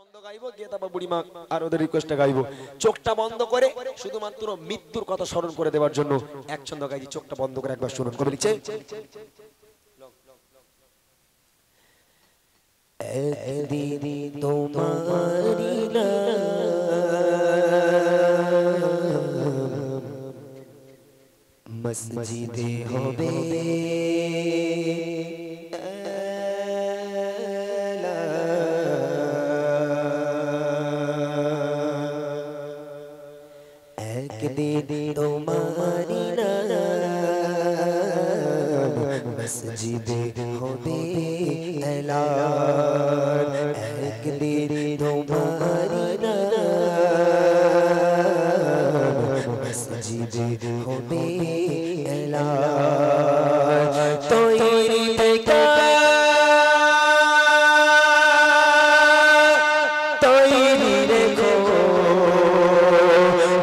ছন্দ গাইবো, গিয়ে তারপর বুড়িমা আর ওদের রিকোয়েস্টটা গাইবো। চোখটা বন্ধ করে শুধুমাত্র মৃত্যুর কথা স্মরণ করে দেওয়ার জন্য এক ছন্দ গাইছি। চোখটা বন্ধ করে একবার শুনুন। কবি লিখছে, একদিন তোমারি নাম মসজিদে হবে, একদিন তোমারি নাম মসজিদে হবে এলান, একদিন তোমারি নাম মসজিদে হবে এলান। তৈরি থেকে তৈরি রেখো,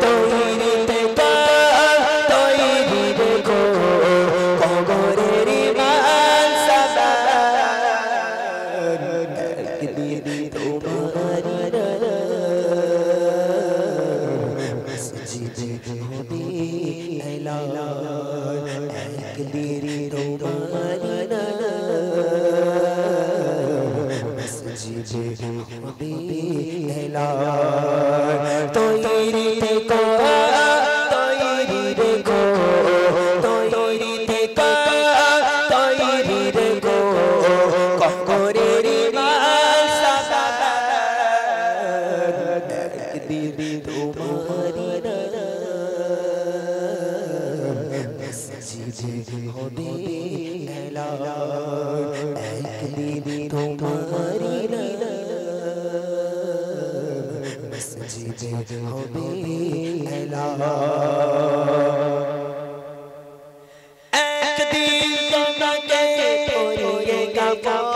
তৈরি থেকে তৈরি রেখো, কবরের মান সামান, একদিন তোমারি নাম মসজিদে হবে এলান, একদিন তোমারি নাম মসজিদে হবে এলান। তৈরি থেকো, তৈরি রেখো, তৈরি থেকো, তৈরি রেখো, কবরের মান সামান, একদিন তোমারি নাম মসজিদে হবে এলান, একদিন তোমারি নাম মসজিদে হবে এলান। একদিন তোমাকে পরিয়ে কাপড়,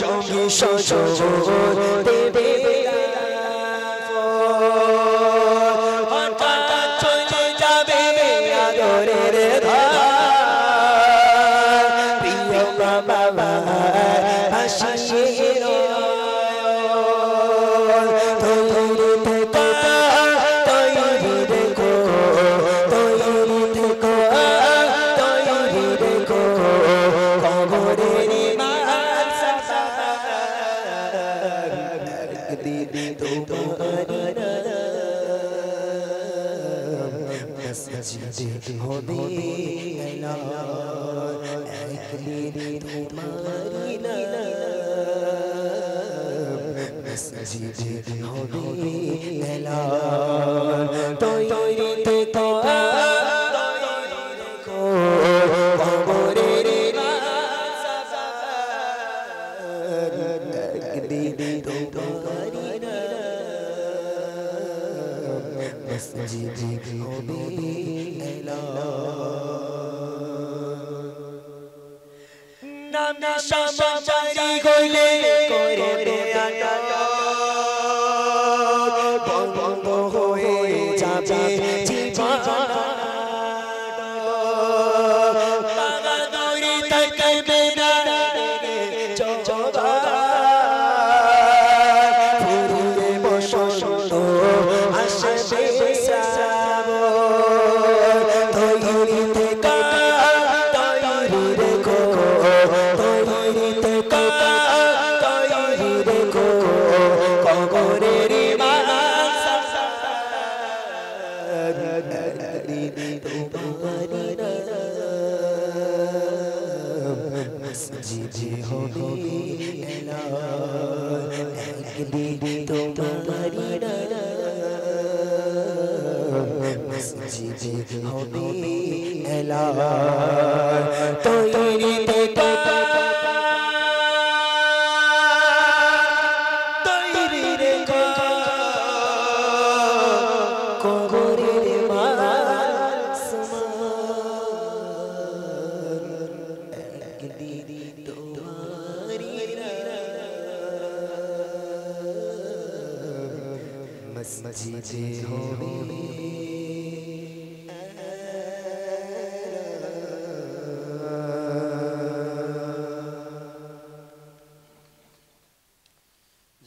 সঙ্গী সজোর দেবে হঠাৎ চলে যাবে আদরের ধার, প্রিয় বাবা হাসির তৈরি থেকো, তৈরি রেখো, তৈরি থেকো, তৈরি রেখো, কবরের মান সামান, একদিন তোমারি নাম মসজিদে হবে এলান, একদিন তোমারি নাম মসজিদে হবে এলান। তৈরি থেকো, তৈরি রেখো, কবরের মান সামান, একদিন তোমারি নাম মসজিদে হবে এলান। নাম সমাচারি হইলে করে বন্ধ হয়ে যাবে জীবন, বাগাদুরি থাকবে না জবান, ফুরিয়ে বসন্ত আসবে শ্রাবণ, তৈরি থেকো, তৈরি রেখো, তৈরি থেকো, তৈরি রেখো, কবরের মান সামান, একদিন তোমারি নাম মসজিদে হবে এলান, একদিন তোমারি নাম মসজিদে হবে এলান। তৈরি থেকো, তৈরি রেখো, কবরের মান সামান, একদিন তোমারি নাম মসজিদে হবে।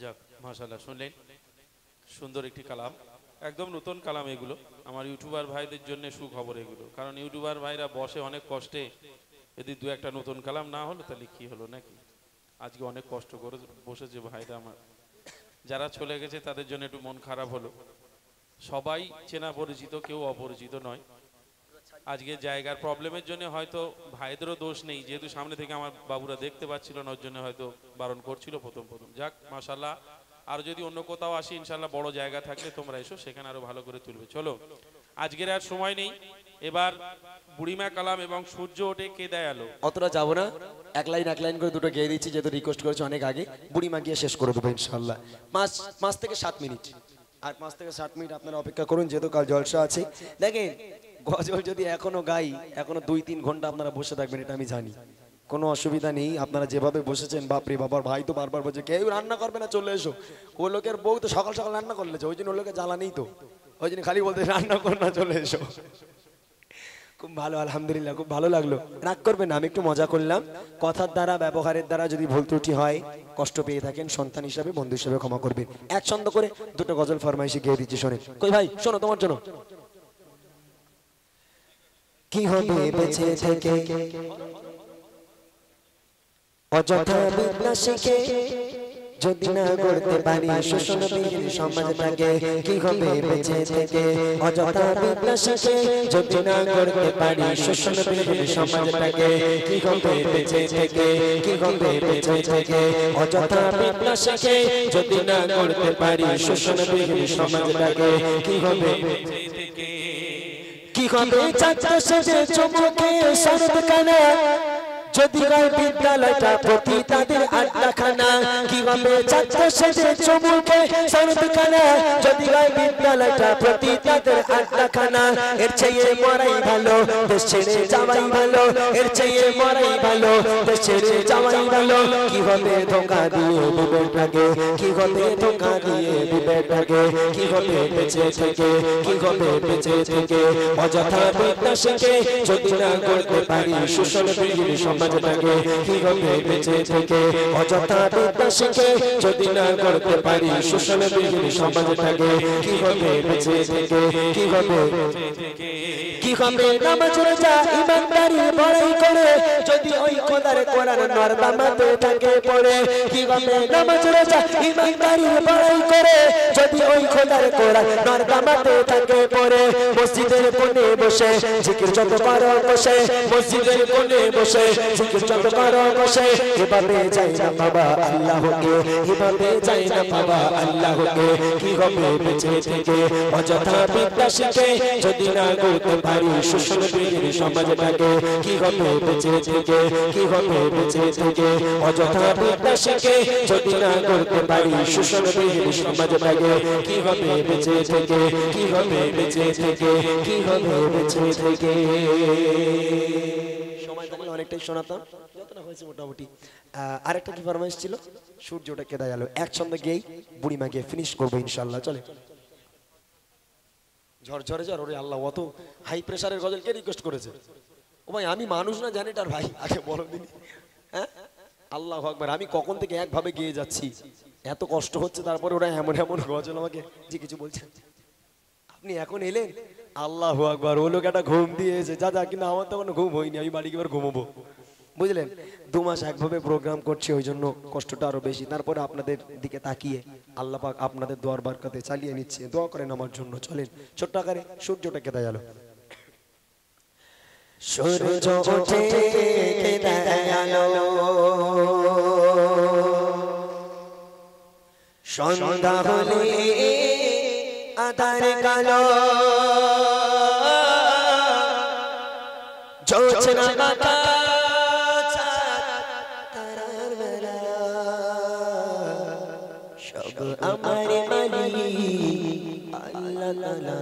যাক মাশাআল্লাহ, শুনলেন সুন্দর একটি কালাম, একদম নতুন কালাম এগুলো। আমার ইউটিউবার ভাইদের জন্য সুখবর এগুলো, কারণ ইউটিউবার ভাইরা বসে অনেক কষ্টে, যদি দু একটা নতুন কালাম না হলো তাহলে কি হলো নাকি। আজকে অনেক কষ্ট করে বসেছে ভাইরা আমার, যারা চলে গেছে তাদের জন্য একটু মন খারাপ হলো। সবাই চেনা পরিচিত, কেউ অপরিচিত নয়। আজকে জায়গার প্রবলেমের জন্য হয়তো ভাইদেরও দোষ নেই, যেহেতু সামনে থেকে আমার বাবুরা দেখতে পাচ্ছিল না, ওর জন্য হয়তো বারণ করছিল প্রথম। যাক মাশাআল্লাহ, আর যদি অন্য কোথাও আসি ইনশাআল্লাহ বড় জায়গা থাকলে তোমরা এসো, সেখানে আরো ভালো করে তুলবে। চলো, আজকের আর সময় নেই, এবার বুড়িমা কালাম এবং সূর্য ওঠে কে দেয় আলো, অতটা যাবো না, এক লাইন করে দুটো গেয়ে দিচ্ছি, যেহেতু রিকোয়েস্ট করেছে অনেক আগে। বুড়িমা গিয়ে শেষ করে দেবো ইনশাআল্লাহ। 5 থেকে 7 মিনিট, আর 5 থেকে 7 মিনিট আপনারা অপেক্ষা করুন, যেহেতু কাল জলসা আছে। দেখেন গজল যদি এখনো গাই, এখনো 2-3 ঘন্টা আপনারা বসে থাকবেন, এটা আমি জানি, কোনো অসুবিধা নেই। আপনারা যেভাবে বসেছেন, বাপরে বাবার ভাই তো বারবার বলছে কেউ রান্না করবে না, চলে এসো। ও লোকের বউ তো সকাল সকাল রান্না করলেছে, ওই জন্য ও লোকের জ্বালা নেই তো, ওই জন্য খালি বলতে রান্না কর না, চলে এসো। খুব ভালো, আলহামদুলিল্লাহ, খুব ভালো লাগলো। রাগ করবেন না, আমি একটু মজা করলাম। কথার দ্বারা, ব্যবহারের দ্বারা যদি ভুল ত্রুটি হয়, কষ্ট পেয়ে থাকেন, সন্তান হিসাবে, বন্ধু হিসাবে ক্ষমা করবেন। এক ছন্দ করে দুটো গজল ফরমাইশি গিয়ে দিচ্ছি, শোনে। কই ভাই শোনো, তোমার জন্য। কি হবে বেঁচে থেকে অযথা বিদ্যা শিখে, যদি না গড়তে পারি শোষণবিহীন সমাজটাকে। কি হবে বেঁচে থেকে অযথা বিদ্যা শিখে, যদি না গড়তে পারি শোষণবিহীন সমাজটাকে। কি হবে বেঁচে থেকে, কি হবে বেঁচে থেকে অযথা বিদ্যা শিখে, যদি না গড়তে পারি শোষণবিহীন সমাজটাকে। কি হবে বেঁচে থেকে, কি হবে ছাত্র সেজে চুমুকে শরৎ কানা, যদি হয় বিদ্যালয়টা প্রতি তাদের আড্ডাখানা। কি হবে ছাত্র সেজে চুমুকে শরৎ কানা, যদি হয় বিদ্যালয়টা প্রতি তাদের আড্ডাখানা। এর চেয়ে মরাই ভালো, দেশ ছেড়ে যাওয়াই ভালো, এর চেয়ে মরাই ভালো, দেশ ছেড়ে যাওয়াই ভালো। কি হবে ধোঁকা দিয়ে বিবেকটাকে, কি হবে ধোঁকা দিয়ে বিবেকটাকে। কি হবে বেঁচে থেকে, কি হবে বেঁচে থেকে অযথা বিদ্যা শিখে, যদি না করতে পারি শোষণবিহীন সমাজটাকে। কি হবে বেঁচে থেকে অযথা বিদ্যা শিখে, যদি না করতে পারি শোষণবিহীন সমাজটাকে। কি হবে বেঁচে থেকে, কি হবে, কি হবে নামাজ রোজা ইমানদারি বড়াই করে, যদি ওই খোদার কোরআন নরমাতে থাকে পড়ে। কি হবে নামাজ রোজা ইমানদারি বড়াই করে, যদি ওই খোদার কোরআন নরমাতে থাকে পড়ে। মসজিদের কোণে বসে জিকির যত করো বসে, মসজিদের কোণে বসে জিকির যত করো বসে। এভাবে যাই না বাবা আল্লাহকে, এভাবে যাই না বাবা আল্লাহকে। কি হবে বেঁচে থেকে অযথা বিদ্যা শিখে, যদি না করতে পারি শোষণবিহীন সমাজটাকে। কি হবে বেঁচে থেকে, কি হবে বেঁচে থেকে অযথা বিদ্যা শিখে, যদি না করতে পারি শোষণবিহীন সমাজটাকে। কি হবে বেঁচে থেকে, কি হবে বেঁচে থেকে, কি হবে বেঁচে থেকে। সময় থাকলে অনেকটাই শোনাতাম, যতটা হয়েছে মোটামুটি। আরেকটা কি ফরমাইশ ছিল, সূর্যটা কে দেয় আলো। এক ছন্দে গিয়েই বুড়িমা গিয়ে ফিনিশ করবো ইনশাআল্লাহ। চলে ঝরঝরে ঝর, ওরে আল্লাহ, অত হাই প্রেসারের গজল কে রিকোয়েস্ট করেছে? ও ভাই আমি মানুষ না জানি তার ভাই, আগে বলো দিন। হ্যাঁ আল্লাহু আকবার, আমি কখন থেকে একভাবে গিয়ে যাচ্ছি, এত কষ্ট হচ্ছে, তারপরে ওরা এমন এমন গজল আমাকে। জি কিছু বলছেন? আপনি এখন এলেন, আল্লাহু আকবার। ও লোক একটা ঘুম দিয়েছে, যা যা, কিন্তু আমার তো কোনো ঘুম হয়নি, আমি বাড়ি গিয়ে ঘুমোবো, বুঝলেন। 2 মাস একভাবে প্রোগ্রাম করছি, ওই জন্য কষ্টটা আরো বেশি। তারপরে আপনাদের দিকে তাকিয়ে আল্লাহ পাক আপনাদের দোয়ার বরকতে চালিয়ে নিচ্ছে, দোয়া করেন আমার জন্য। চলেন ছোট্ট আকারে সূর্যটাকে দেয় আলো। সূর্য ওঠে কে দেয় আলো, সন্ধ্যা হলে আধার কালো, জোছনা মাখা তারার বেলা, সব আমার মালিক আল্লাহ তাআলা,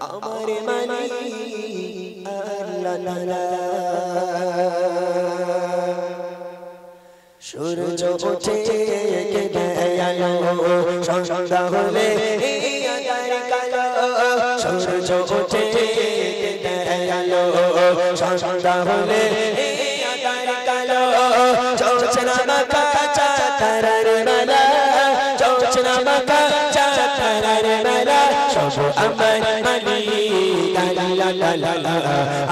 আমার মালিক আল্লাহ তাআলা। সূর্য ওঠে কে দেয় আলো, সন্ধ্যা হলে আধার কালো, সূর্য ওঠে কে দেয় আলো, সন্ধ্যা হলে আধার কালো, আমার মালিক আল্লাহ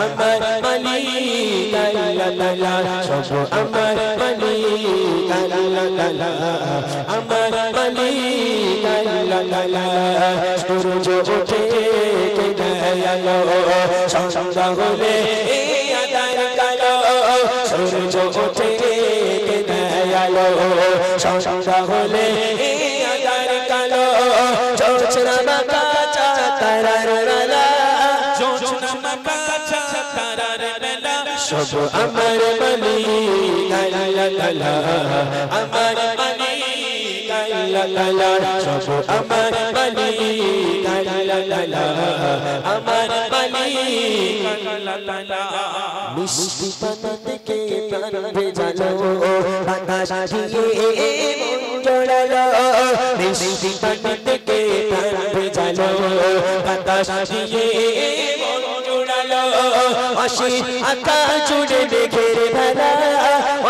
আমার মালিক আল্লাহ সব আমার মালিক আল্লাহ আমার মালিক আল্লাহ সূর্য ওঠে কে আলো সন্ধ্যা হলে আধার কালো সূর্য ওঠে কে আলো সন্ধ্যা হলে আধার কালো জোছনা মাখা তারার বেলা জোছনা মাখা তারার বেলা সব আমার মালিক আল্লাহ আমার মালিক আল্লাহ সব আমার মালিক আল্লাহ আমার মালিক আল্লাহ মিষ্টি পাতা থেকে প্রাণ ভেজালো বাতাস দিয়ে মন জোড়ালো মিষ্টি পাতা থেকে প্রাণ ভেজালো বাতাস দিয়ে মন জোড়ালো অসীম আকাশ জুড়ে মেঘের ভেলা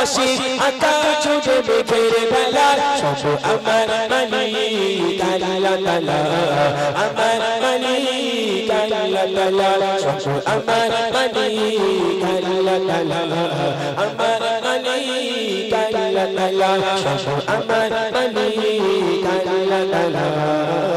অসীম আকাশ জুড়ে মেঘের ভেলা সব আমার মালিক আল্লাহ আমার মালিক আল্লাহ সব আমার মালিক আল্লাহ আমার মালিক আল্লাহ সব আমার মালিক আল্লাহ